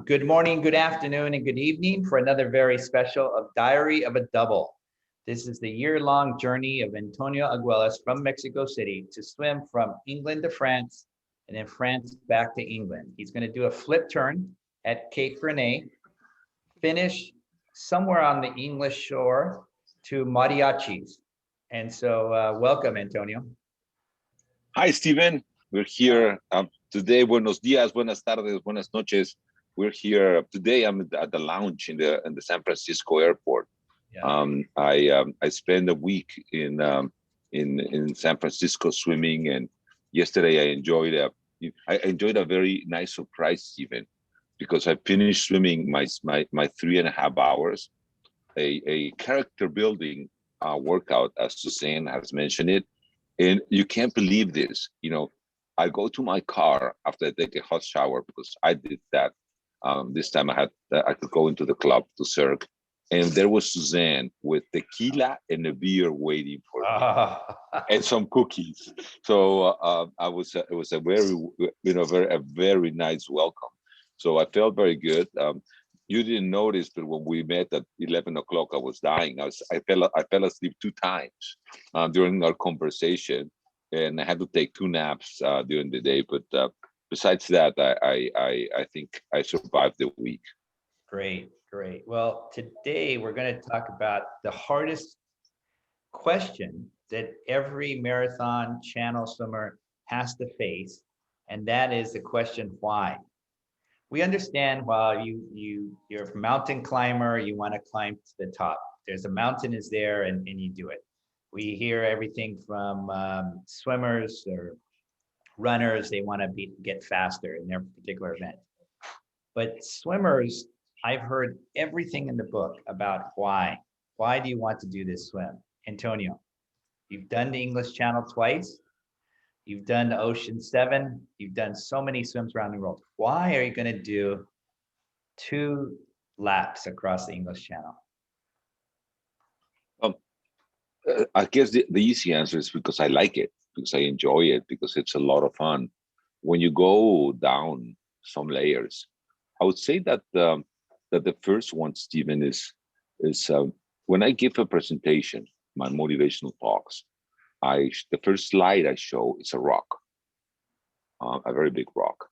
Good morning, good afternoon, and good evening for another very special of Diary of a Double. This is the year-long journey of Antonio Argüelles from Mexico City to swim from England to France and then France back to England. He's going to do a flip turn at 𝐀𝐧𝐭𝐞𝐬, finish somewhere on the English shore to mariachis. And so welcome, Antonio. Hi, Stephen. We're here today. Buenos días, buenas tardes, buenas noches. We're here today. I'm at the lounge in the San Francisco airport. Yeah. I spent a week in San Francisco swimming, and yesterday I enjoyed a very nice surprise, Stephen, because I finished swimming my 3.5 hours, a character building workout, as Suzanne has mentioned it. And you can't believe this. You know, I go to my car after I take a hot shower, because I did that. This time I could go into the club to Cirque, and there was Suzanne with tequila and a beer waiting for me, and some cookies. So it was a very nice welcome. So I felt very good. You didn't notice, but when we met at 11 o'clock, I was dying. I fell asleep 2 times during our conversation, and I had to take 2 naps during the day. But besides that, I think I survived the week. Great. Well, today we're going to talk about the hardest question that every marathon channel swimmer has to face, and that is the question, why? We understand, while you're a mountain climber, you want to climb to the top. There's a mountain is there, and you do it. We hear everything from swimmers or runners, they want to get faster in their particular event. But swimmers, I've heard everything in the book about why. Why do you want to do this swim? Antonio, you've done the English Channel twice. You've done the Ocean 7. You've done so many swims around the world. Why are you going to do 2 laps across the English Channel? I guess the easy answer is because I like it, because I enjoy it, because it's a lot of fun. When you go down some layers, I would say that the first one, Stephen, is when I give a presentation, my motivational talks, the first slide I show is a rock, a very big rock.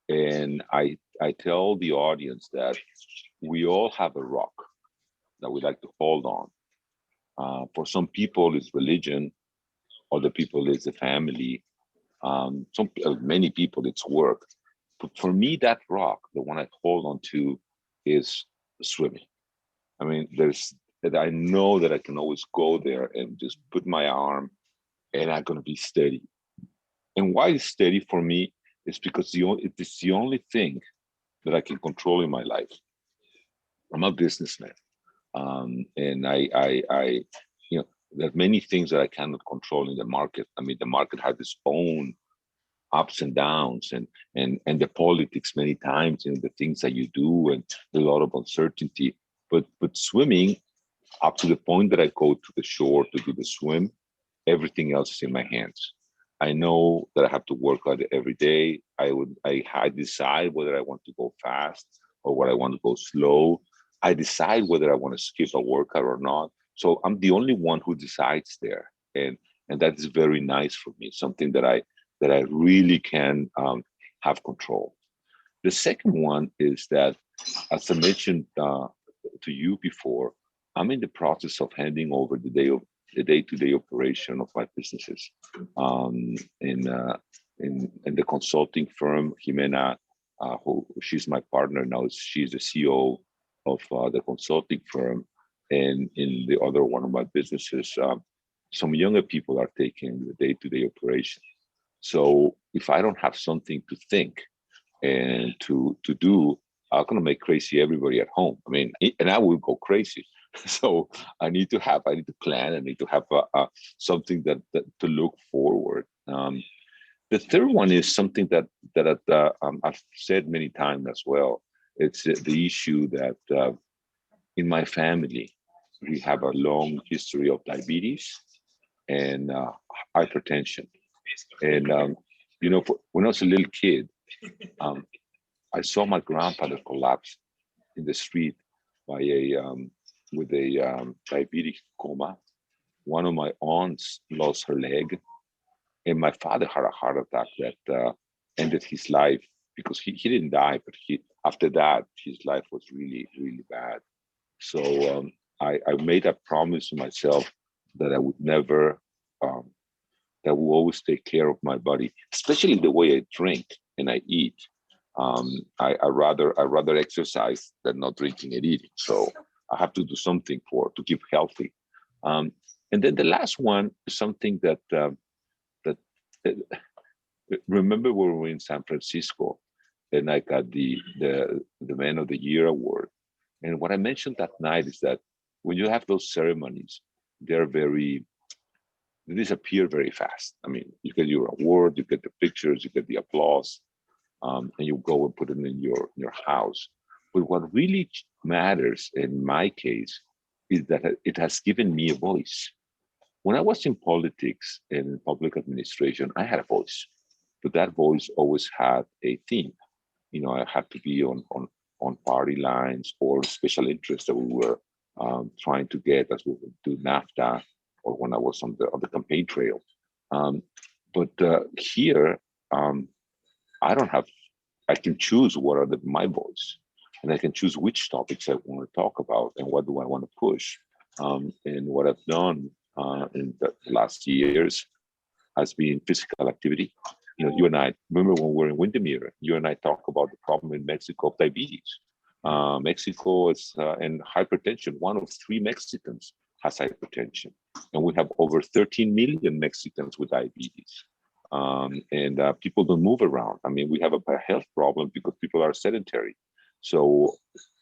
And I tell the audience that we all have a rock that we like to hold on. For some people, it's religion. Other people, it's the family. Many people, it's work. But for me, that rock, the one I hold on to, is swimming. I mean, I know that I can always go there and just put my arm, and I'm going to be steady. And why it's steady for me is because it's the only thing that I can control in my life. I'm a businessman, and I there are many things that I cannot control in the market. I mean, the market has its own ups and downs, and the politics many times, the things that you do, and a lot of uncertainty. But swimming, up to the point that I go to the shore to do the swim, everything else is in my hands. I know that I have to work on it every day. I decide whether I want to go fast or whether I want to go slow. I decide whether I want to skip a workout or not. So I'm the only one who decides there, and that is very nice for me. Something that I really can have control. The second one is that, as I mentioned to you before, I'm in the process of handing over the day-to-day operation of my businesses. In the consulting firm, Jimena, she's my partner now. She's the CEO of the consulting firm, and in the other one of my businesses, some younger people are taking the day-to-day operation. So if I don't have something to think and to do, I'm gonna make crazy everybody at home. I mean, and I will go crazy. So I need to plan. I need to have something that to look forward. The third one is something that I've said many times as well. It's the issue that in my family, we have a long history of diabetes and hypertension. And when I was a little kid, I saw my grandfather collapse in the street by with a diabetic coma. One of my aunts lost her leg, and my father had a heart attack that ended his life because he didn't die, but after that his life was really, really bad. So I made a promise to myself that I would never, that I will always take care of my body, especially the way I drink and I eat. I rather exercise than not drinking and eating. So I have to do something to keep healthy. And then the last one is something that remember when we were in San Francisco, and I got the Man of the Year award. And what I mentioned that night is that when you have those ceremonies, they disappear very fast. I mean, you get your award, you get the pictures, you get the applause, and you go and put it in your house. But what really matters in my case is that it has given me a voice. When I was in politics and in public administration, I had a voice, but that voice always had a theme. I had to be on party lines or special interests that we were trying to get as we would do NAFTA or when I was on the campaign trail. But here, I can choose what are my voice, and I can choose which topics I want to talk about and what do I want to push. And what I've done in the last years has been physical activity. You and I remember when we were in Windermere, you and I talked about the problem in Mexico of diabetes. Mexico is in hypertension. 1 of 3 Mexicans has hypertension, and we have over 13 million Mexicans with diabetes. And people don't move around. I mean, we have a health problem because people are sedentary. So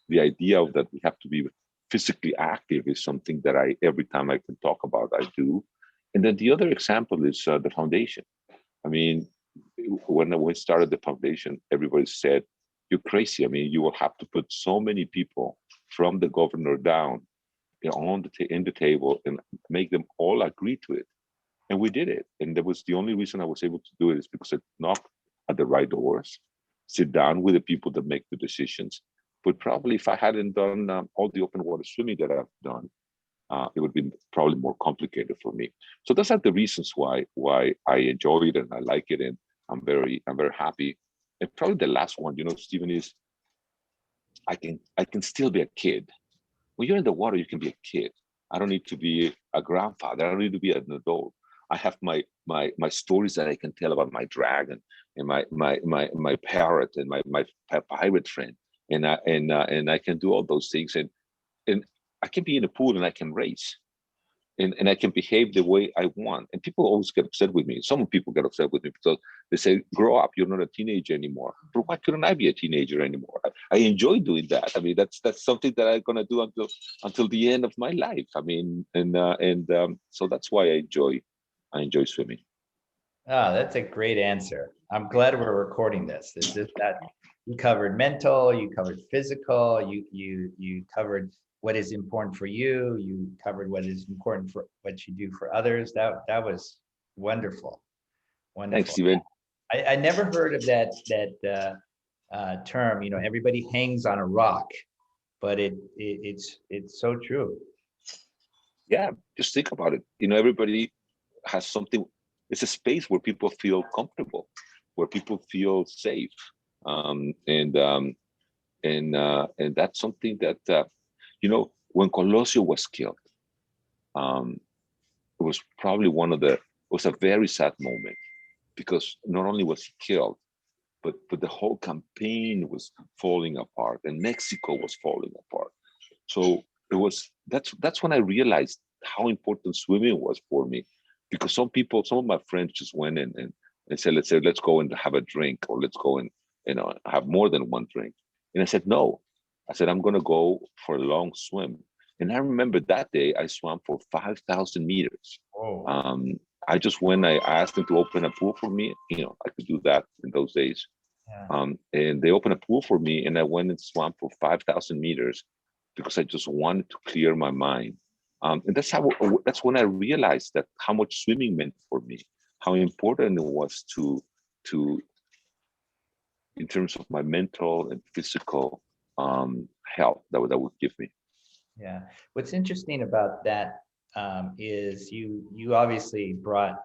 the idea of that we have to be physically active is something that every time I can talk about, I do. And then the other example is the foundation. I mean, when we started the foundation, everybody said, "You're crazy. I mean, you will have to put so many people from the governor down, in the table and make them all agree to it." And we did it. And that was the only reason I was able to do it is because I knocked at the right doors, sit down with the people that make the decisions. But probably if I hadn't done all the open water swimming that I've done, it would be probably more complicated for me. So those are the reasons why I enjoy it and I like it, and I'm very happy. And probably the last one, Stephen, is I can still be a kid. When you're in the water, you can be a kid. I don't need to be a grandfather. I don't need to be an adult. I have my stories that I can tell about my dragon and my parrot and my pirate friend, and I can do all those things, and I can be in a pool and I can race, and I can behave the way I want. And people always get upset with me. Some people get upset with me because they say, "Grow up, you're not a teenager anymore." But why couldn't I be a teenager anymore? I enjoy doing that. I mean, that's something that I'm gonna do until the end of my life. I mean, so that's why I enjoy swimming. Oh, that's a great answer. I'm glad we're recording this. This is that you covered mental, you covered physical, you covered what is important for you. You covered what is important for what you do for others. That was wonderful. Wonderful. Thanks, Steven. I never heard of that term. Everybody hangs on a rock, but it's so true. Yeah, just think about it. Everybody has something. It's a space where people feel comfortable, where people feel safe, and that's something that when Colosio was killed, it was probably it was a very sad moment, because not only was he killed, but the whole campaign was falling apart, and Mexico was falling apart. So that's when I realized how important swimming was for me, because some of my friends just went in and said, let's go and have a drink, or let's go and have more than one drink. And I said, no. I said, I'm going to go for a long swim. And I remember that day I swam for 5,000 meters. Oh. I just went, I asked them to open a pool for me. I could do that in those days. Yeah. And they opened a pool for me, and I went and swam for 5,000 meters because I just wanted to clear my mind. And that's when I realized that how much swimming meant for me, how important it was to in terms of my mental and physical health that would give me. Yeah. What's interesting about that is you obviously brought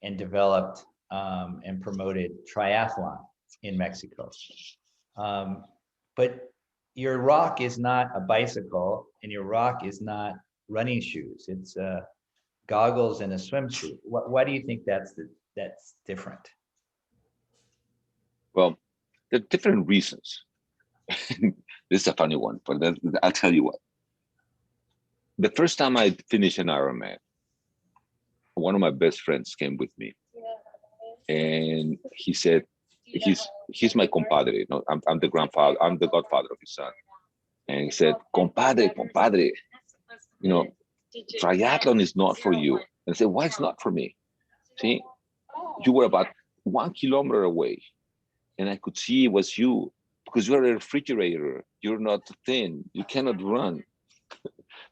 and developed and promoted triathlon in Mexico. But your rock is not a bicycle, and your rock is not running shoes. It's goggles and a swimsuit. Why do you think that's different? Well, there are different reasons. This is a funny one, but I'll tell you what. The first time I finished an Ironman, one of my best friends came with me, and he said, he's my compadre. You know, I'm the grandfather, I'm the godfather of his son. And he said, compadre, you know, triathlon is not for you. And I said, why it's not for me? See, you were about 1 kilometer away, and I could see it was you, because you're a refrigerator. You're not thin. You cannot run.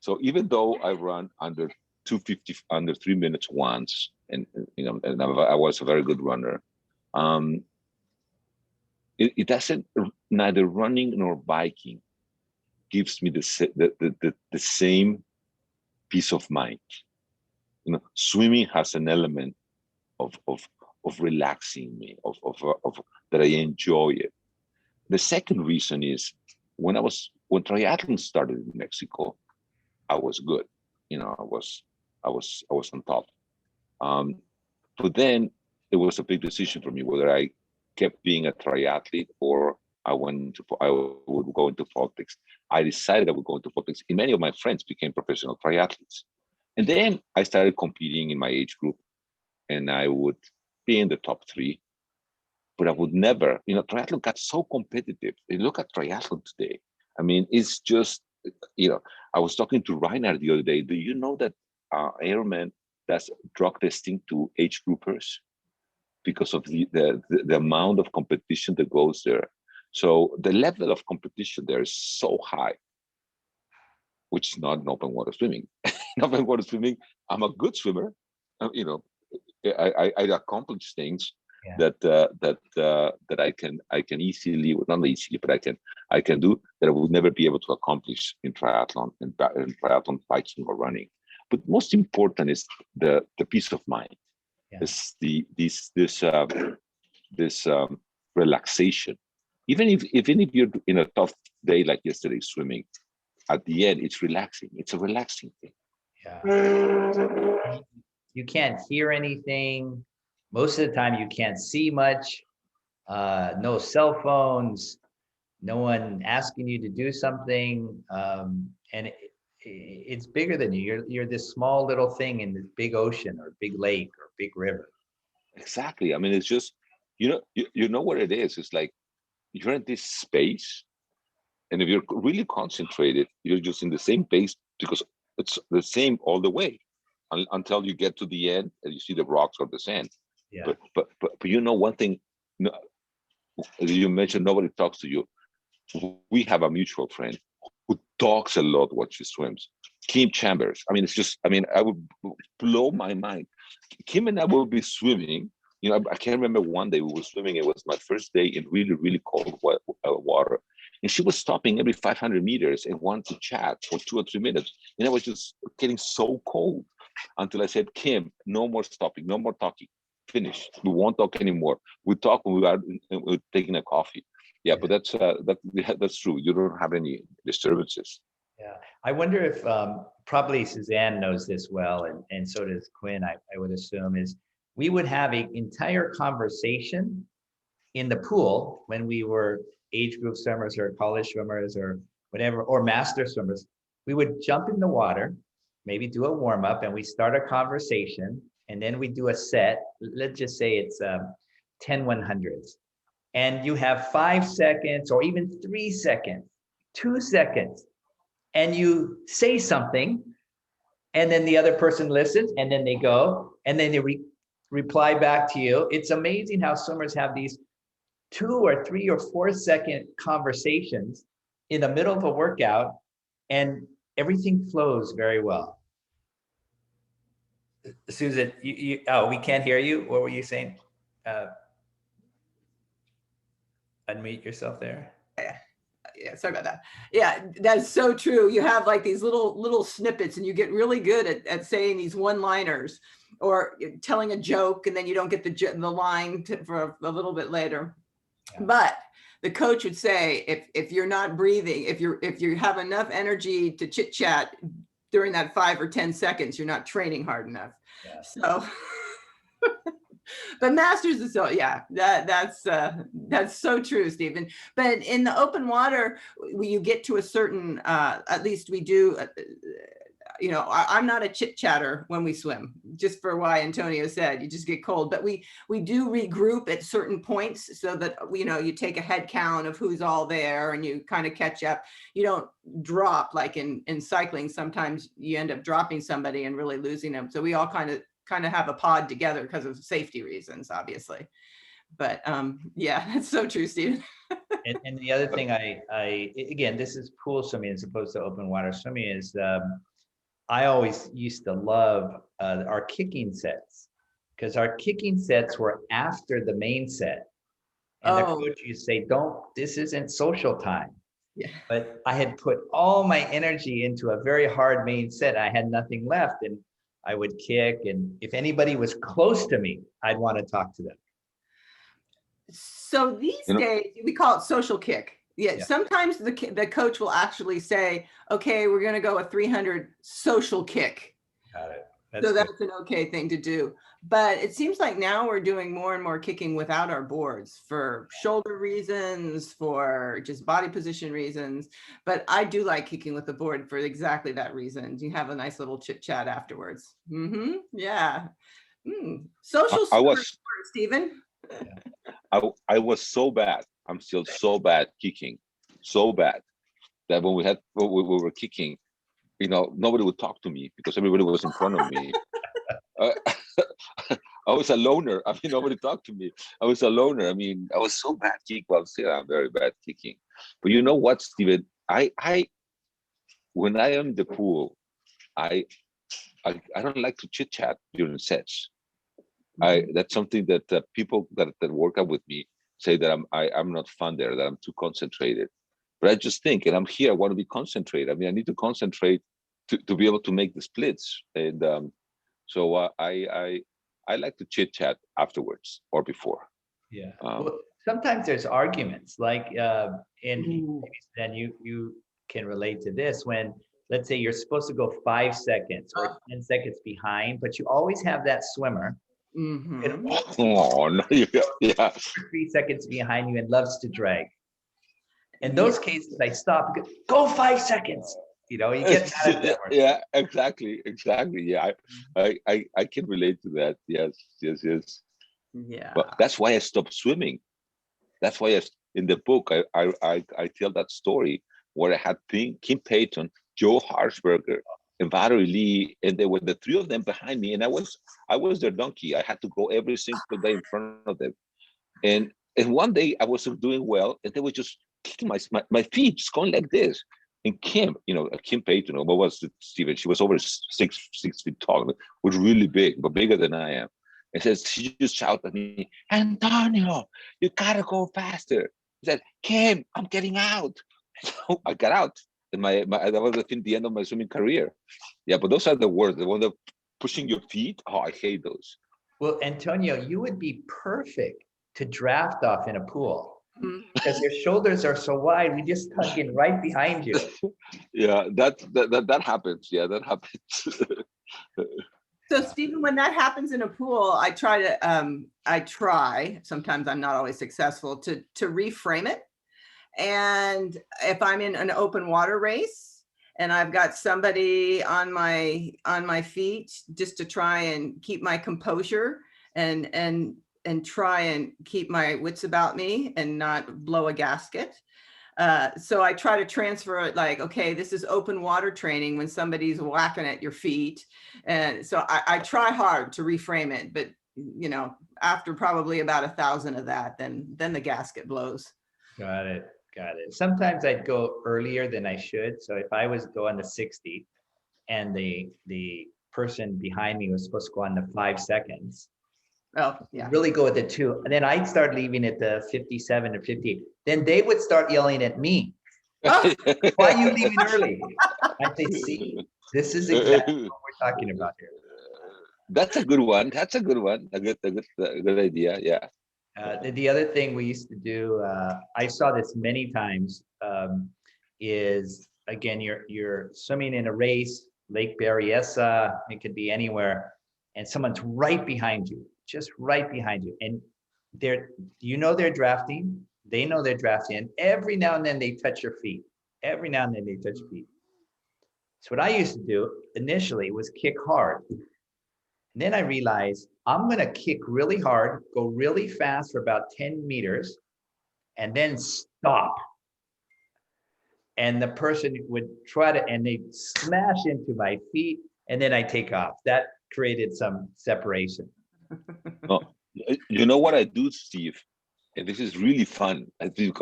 So even though I run under 250, under 3 minutes once, and you know, and I was a very good runner, it doesn't, neither running nor biking gives me the same peace of mind. You know, swimming has an element of relaxing me, of that I enjoy it. The second reason is when triathlon started in Mexico, I was good. You know, I was on top. But then it was a big decision for me whether I kept being a triathlete or I would go into politics. I decided I would go into politics, and many of my friends became professional triathletes. And then I started competing in my age group, and I would be in the top 3, but I would never, you know, triathlon got so competitive. You look at triathlon today. I mean, it's just, you know, I was talking to Reinhard the other day. Do you know that Ironman does drug testing to age groupers because of the amount of competition that goes there? So the level of competition there is so high, which is not in open water swimming. In open water swimming, I'm a good swimmer. You know, I accomplish things that I can easily, not easily, but I can do that I would never be able to accomplish in triathlon, in triathlon, biking or running. But most important is the peace of mind. Yeah. This relaxation. Even if you're in a tough day like yesterday swimming, at the end it's relaxing. It's a relaxing thing. Yeah. You can't hear anything. Most of the time you can't see much. No cell phones, no one asking you to do something. And it's bigger than you. You're this small little thing in this big ocean or big lake or big river. Exactly. I mean, it's just, you know what it is. It's like you're in this space, and if you're really concentrated, you're just in the same pace because it's the same all the way until you get to the end and you see the rocks or the sand. Yeah. But you know one thing, you mentioned nobody talks to you. We have a mutual friend who talks a lot while she swims. Kim Chambers. I mean, it's just, I mean, I would blow my mind. Kim and I will be swimming. You know, I can't remember one day we were swimming. It was my first day in really, really cold water. And she was stopping every 500 meters and wanted to chat for 2 or 3 minutes. And I was just getting so cold until I said, Kim, no more stopping, no more talking. Finish. We won't talk anymore. We talk when we're taking a coffee. Yeah, but that's true. You don't have any disturbances. Yeah, I wonder if probably Suzanne knows this well, and so does Quinn. I would assume is we would have an entire conversation in the pool when we were age group swimmers or college swimmers or whatever, or master swimmers. We would jump in the water, maybe do a warm up, and we start a conversation, and then we do a set. Let's just say it's 10 100s. And you have 5 seconds or even 3 seconds, 2 seconds, and you say something, and then the other person listens, and then they go, and then they reply back to you. It's amazing how swimmers have these 2 or 3 or 4 second conversations in the middle of a workout, and everything flows very well. Susan, oh, we can't hear you. What were you saying? Unmute yourself there. Yeah, sorry about that. Yeah, that's so true. You have like these little snippets, and you get really good at saying these one-liners or telling a joke, and then you don't get the line for a little bit later. Yeah. But the coach would say, if you're not breathing, if you have enough energy to chit chat during that 5 or 10 seconds, you're not training hard enough. Yeah. So. But masters is so, yeah, that's so true, Stephen. But in the open water, you get to a certain, at least we do, you know, I'm not a chit chatter when we swim, just for why Antonio said, you just get cold. But we do regroup at certain points so that, you know, you take a head count of who's all there and you kind of catch up. You don't drop like in cycling. Sometimes you end up dropping somebody and really losing them. So we all kind of have a pod together because of safety reasons, obviously. But yeah, that's so true, Stephen. and the other thing I again, this is pool swimming as opposed to open water swimming, is I always used to love our kicking sets, because our kicking sets were after the main set. And the coach used to say, this isn't social time. Yeah. But I had put all my energy into a very hard main set. I had nothing left, and I would kick, and if anybody was close to me, I'd want to talk to them. So these days, we call it social kick. Yeah. Sometimes the coach will actually say, okay, we're going to go a 300 social kick. Got it. That's an okay thing to do. But it seems like now we're doing more and more kicking without our boards for shoulder reasons, for just body position reasons. But I do like kicking with the board for exactly that reason. You have a nice little chit chat afterwards. Mm-hmm. Yeah. Social sport, Stephen. I was so bad. I'm still so bad kicking, so bad that when we were kicking, you know, nobody would talk to me because everybody was in front of me. I was a loner. I mean, nobody talked to me. I was a loner. I mean, I was so bad kicking. Well, still, I'm very bad kicking. But you know what, Stephen? When I am in the pool, I don't like to chit chat during sets. That's something that people that work out with me say that I'm not fun there, that I'm too concentrated. But I just think, and I'm here, I want to be concentrated. I mean, I need to concentrate to be able to make the splits. And so I like to chit chat afterwards or before. Yeah. Well, sometimes there's arguments, like and you can relate to this, when let's say you're supposed to go 5 seconds or 10 seconds behind, but you always have that swimmer. Mm-hmm. Oh, no, yeah. 3 seconds behind you and loves to drag. In those cases, I stop. Go 5 seconds. You know, you get out of there. Yeah, exactly. Yeah, I can relate to that. Yes. Yeah. But that's why I stopped swimming. That's why in the book I tell that story where I had Kim Payton, Joe Harshberger, and Valerie Lee, and there were the three of them behind me, and I was their donkey. I had to go every single day in front of them. And one day I wasn't doing well, and they were just kicking my feet, just going like this. And Kim, you know, Kim Payton, what was it, Stephen? She was over six feet tall, was really big, but bigger than I am. And she just shouted at me, Antonio, you gotta go faster. She said, Kim, I'm getting out. So I got out. And that was, I think, the end of my swimming career. Yeah, but those are the words, the one that pushing your feet. Oh, I hate those. Well, Antonio, you would be perfect to draft off in a pool because your shoulders are so wide. We just tuck in right behind you. Yeah, that happens. Yeah, that happens. So Stephen, when that happens in a pool, I try, sometimes I'm not always successful, to reframe it. And if I'm in an open water race and I've got somebody on my feet, just to try and keep my composure and try and keep my wits about me and not blow a gasket. So I try to transfer it like, okay, this is open water training when somebody's whacking at your feet. And so I try hard to reframe it, but you know, after probably about 1,000 of that, then the gasket blows. Got it. Sometimes I'd go earlier than I should. So if I was going to 60 and the person behind me was supposed to go on to 5 seconds, Oh, yeah. Really go with the 2. And then I'd start leaving at the 57 or 58. Then they would start yelling at me. Oh, Why are you leaving early? I say, see, this is exactly what we're talking about here. That's a good one. That's a good one. A good idea. Yeah. The other thing we used to do, I saw this many times, is again, you're swimming in a race, Lake Berryessa, it could be anywhere, and someone's right behind you, just right behind you, and they're drafting, they know they're drafting, and every now and then they touch your feet. Every now and then they touch your feet. So what I used to do initially was kick hard. And then I realized I'm going to kick really hard, go really fast for about 10 meters, and then stop. And the person would try to, and they smash into my feet, and then I take off. That created some separation. Oh, you know what I do, Steve? And this is really fun. I think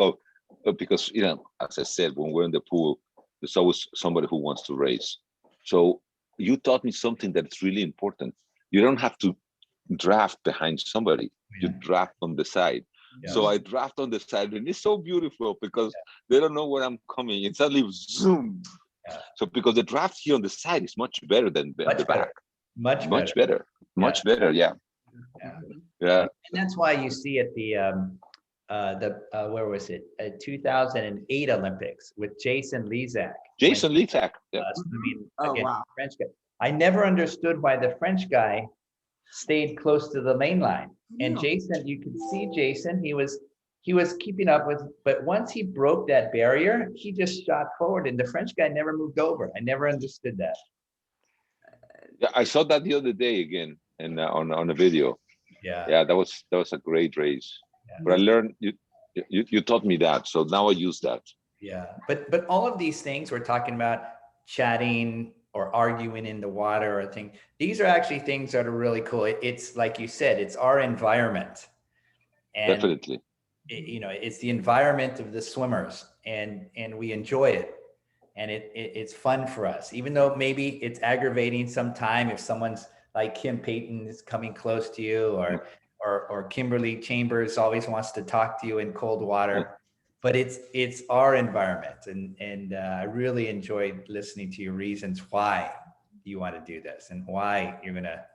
because, you know, as I said, when we're in the pool, there's always somebody who wants to race. So you taught me something that's really important. You don't have to draft behind somebody. You draft on the side. Yeah. So I draft on the side, and it's so beautiful because they don't know where I'm coming. And suddenly, zoom. Yeah. So because the draft here on the side is much better than the back. Much better. Much better. Yeah. Yeah. And that's why you see at the where was it? 2008 Olympics with Jason Hlizak. Jason Hlizak. Yeah. Wow. French guy. I never understood why the French guy stayed close to the main line. And Jason, you could see Jason, he was keeping up with, but once he broke that barrier, he just shot forward, and the French guy never moved over. I never understood that. Yeah, I saw that the other day again, and on a video. Yeah, that was a great race. Yeah. But I learned you taught me that, so now I use that. Yeah, but all of these things we're talking about, chatting or arguing in the water or thing, these are actually things that are really cool. It's like you said, it's our environment. And definitely. It's the environment of the swimmers, and we enjoy it. And it's fun for us, even though maybe it's aggravating sometime if someone's like Kim Payton is coming close to you, or Kimberly Chambers always wants to talk to you in cold water. But it's our environment, and I really enjoyed listening to your reasons why you want to do this and why you're going to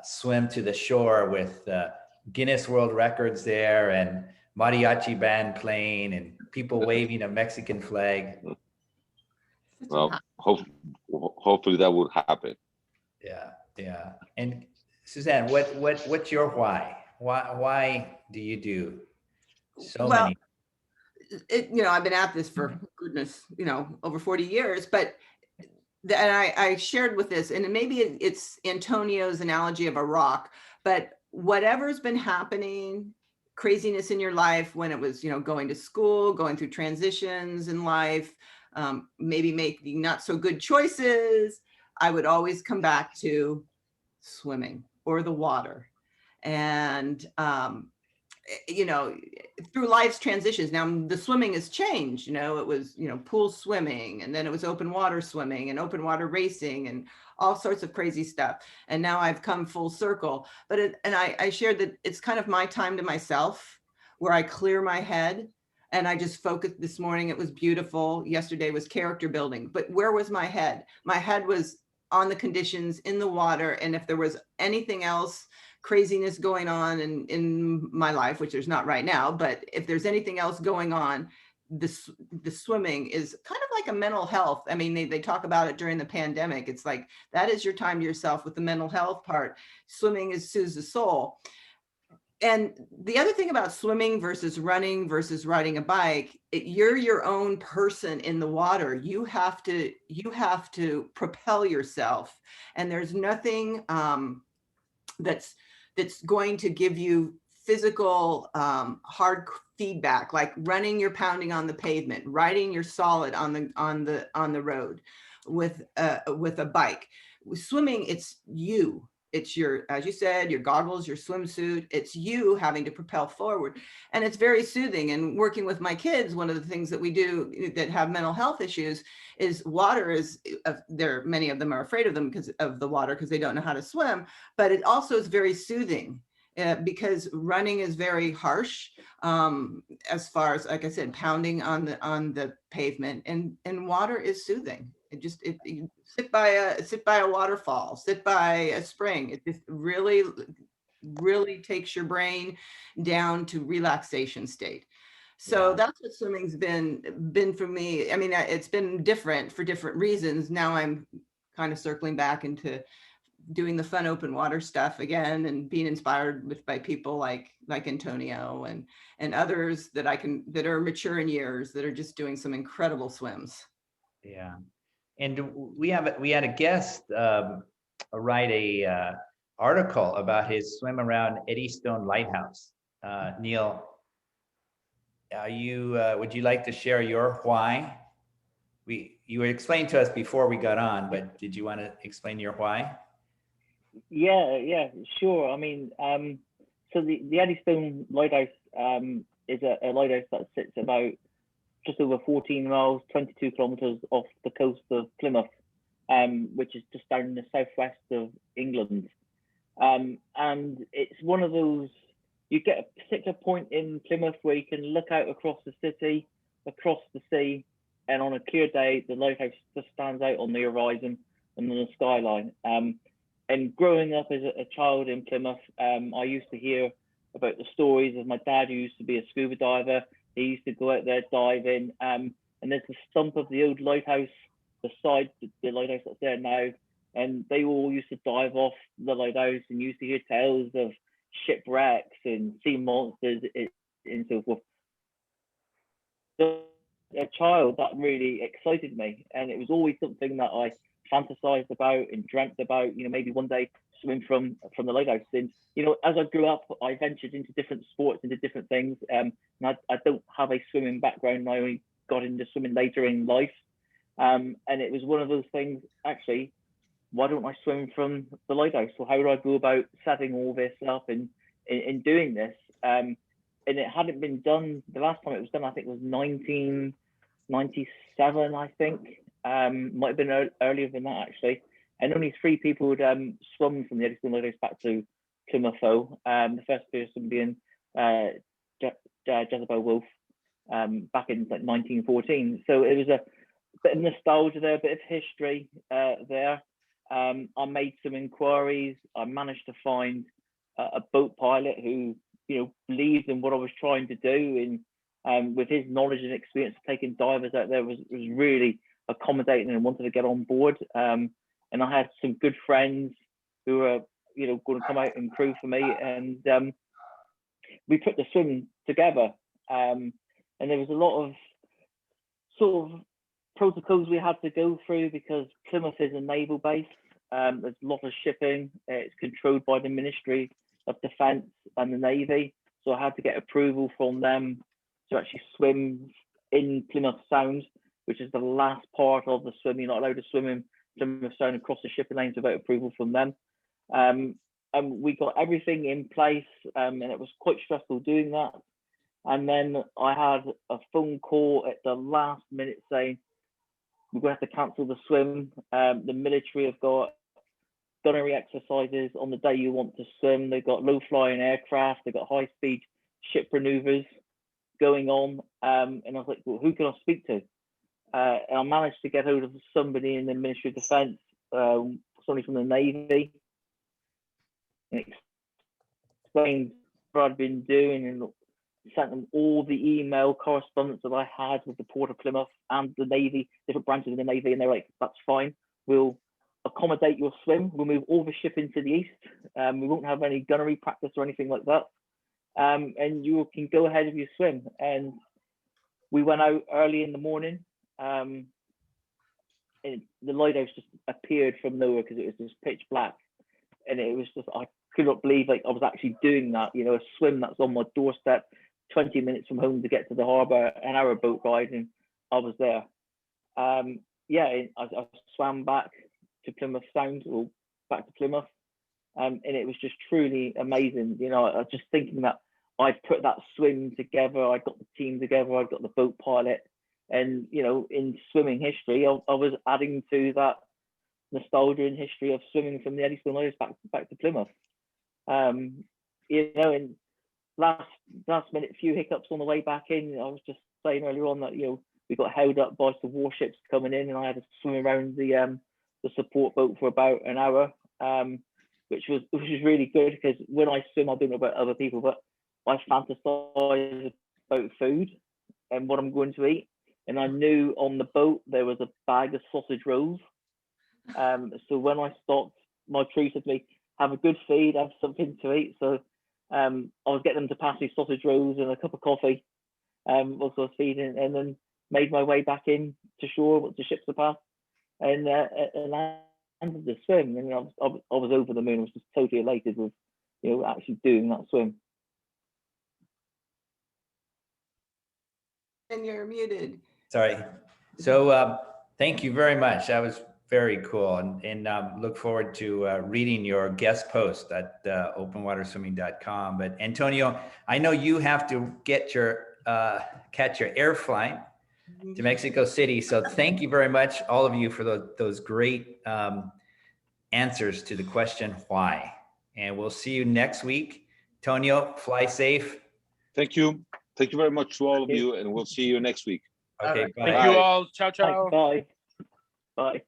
swim to the shore with Guinness World Records there and mariachi band playing and people waving a Mexican flag. Well, hopefully that would happen. Yeah. And Suzanne, what's your why? Why do you do so many? I've been at this for goodness, over 40 years, but I shared with this, and maybe it's Antonio's analogy of a rock, but whatever's been happening, craziness in your life, when it was, going to school, going through transitions in life, maybe making not so good choices, I would always come back to swimming or the water. And, through life's transitions. Now the swimming has changed, it was, pool swimming, and then it was open water swimming and open water racing and all sorts of crazy stuff. And now I've come full circle, but I shared that it's kind of my time to myself where I clear my head and I just focused. This morning, it was beautiful. Yesterday was character building, but where was my head? My head was on the conditions in the water. And if there was anything else, craziness going on in my life, which there's not right now, but if there's anything else going on, the swimming is kind of like a mental health. I mean, they talk about it during the pandemic. It's like, that is your time to yourself with the mental health part. Swimming soothes the soul. And the other thing about swimming versus running versus riding a bike, you're your own person in the water. You have to propel yourself, and there's nothing that's going to give you physical hard feedback, like running, you're pounding on the pavement, riding, you're solid on the road. With a bike, with swimming, it's you. It's your, as you said, your goggles, your swimsuit. It's you having to propel forward, and it's very soothing. And working with my kids, one of the things that we do that have mental health issues is water is. Many of them are afraid of them because of the water, because they don't know how to swim. But it also is very soothing. because running is very harsh, as far as, like I said, pounding on the pavement, and water is soothing. You sit by a waterfall, sit by a spring. It just really takes your brain down to relaxation state. So that's what swimming's been for me. I mean, it's been different for different reasons. Now I'm kind of circling back into doing the fun open water stuff again, and being inspired by people like Antonio and others that that are mature in years, that are just doing some incredible swims. Yeah. And we had a guest write a article about his swim around Edystone Lighthouse. Neil, would you like to share your why? You explained to us before we got on, but did you want to explain your why? Yeah, sure. I mean, so the Edystone Lighthouse is a lighthouse that sits about just over 14 miles, 22 kilometers off the coast of Plymouth, which is just down in the southwest of England. And it's one of those, you get a particular point in Plymouth where you can look out across the city, across the sea, and on a clear day, the lighthouse just stands out on the horizon and on the skyline. And growing up as a child in Plymouth, I used to hear about the stories of my dad, who used to be a scuba diver. He used to go out there diving, and there's the stump of the old lighthouse beside the lighthouse that's there now, and they all used to dive off the lighthouse and used to hear tales of shipwrecks and sea monsters and so forth. So, as a child, that really excited me, and it was always something that I fantasized about and dreamt about, maybe one day swimming from the lighthouse. And as I grew up, I ventured into different sports, into different things, and I don't have a swimming background. I only got into swimming later in life, and it was one of those things, actually, why don't I swim from the lighthouse? So how do I go about setting all this up and doing this? And it hadn't been done. The last time it was done, I think, was 1997, I think. Might have been earlier than that, actually. And only 3 people had swum from the Edystone Lighthouse back to Plymouth. The first person being Jezebel Wolf back in like 1914. So it was a bit of nostalgia there, a bit of history there. I made some inquiries. I managed to find a boat pilot who believed in what I was trying to do, and with his knowledge and experience of taking divers out there, was really accommodating and wanted to get on board. And I had some good friends who were going to come out and crew for me, and we put the swim together. And there was a lot of sort of protocols we had to go through, because Plymouth is a naval base. There's a lot of shipping. It's controlled by the Ministry of Defence and the Navy, so I had to get approval from them to actually swim in Plymouth Sound, which is the last part of the swim. You're not allowed to swim in Plymouth Sound across the shipping lanes without approval from them. And we got everything in place, and it was quite stressful doing that. And then I had a phone call at the last minute saying, we're going to have to cancel the swim. The military have got gunnery exercises on the day you want to swim. They've got low-flying aircraft. They've got high-speed ship maneuvers going on. And I was like, well, who can I speak to? And I managed to get hold of somebody in the Ministry of Defence, somebody from the Navy, and explained what I'd been doing, and sent them all the email correspondence that I had with the Port of Plymouth and the Navy, different branches of the Navy, and they're like, that's fine. We'll accommodate your swim. We'll move all the shipping to the east. We won't have any gunnery practice or anything like that. And you can go ahead with your swim. And we went out early in the morning. And the lighthouse just appeared from nowhere because it was just pitch black. And it was just, I could not believe I was actually doing that, a swim that's on my doorstep, 20 minutes from home to get to the harbour, an hour boat ride, and I was there. I swam back to Plymouth Sound, or back to Plymouth, and it was just truly amazing. I was just thinking that I'd put that swim together, I got the team together, I got the boat pilot, and in swimming history, I was adding to that nostalgia and history of swimming from the Edystone Lighthouse back to Plymouth. you know, and last minute few hiccups on the way back in. I was just saying earlier on that, you know, we got held up by some warships coming in, and I had to swim around the support boat for about an hour, which was really good, because when I swim, I don't know about other people, but I fantasize about food and what I'm going to eat. And I knew on the boat there was a bag of sausage rolls. So when I stopped, my crew said to me, "Have a good feed, have something to eat." So I was getting them to pass me sausage rolls and a cup of coffee whilst I was feeding, and then made my way back in to shore, watched the ships to pass, and landed the swim. And I was over the moon. I was just totally elated with, you know, actually doing that swim. And you're muted. Sorry. So thank you very much. That was very cool, and look forward to reading your guest post at openwaterswimming.com. But Antonio, I know you have to get your catch your air flight to Mexico City. So thank you very much, all of you, for those great answers to the question why. And we'll see you next week. Antonio, fly safe. Thank you. Thank you very much to all of you, and we'll see you next week. Okay, bye. Thank you all. Ciao, ciao. Bye. Bye.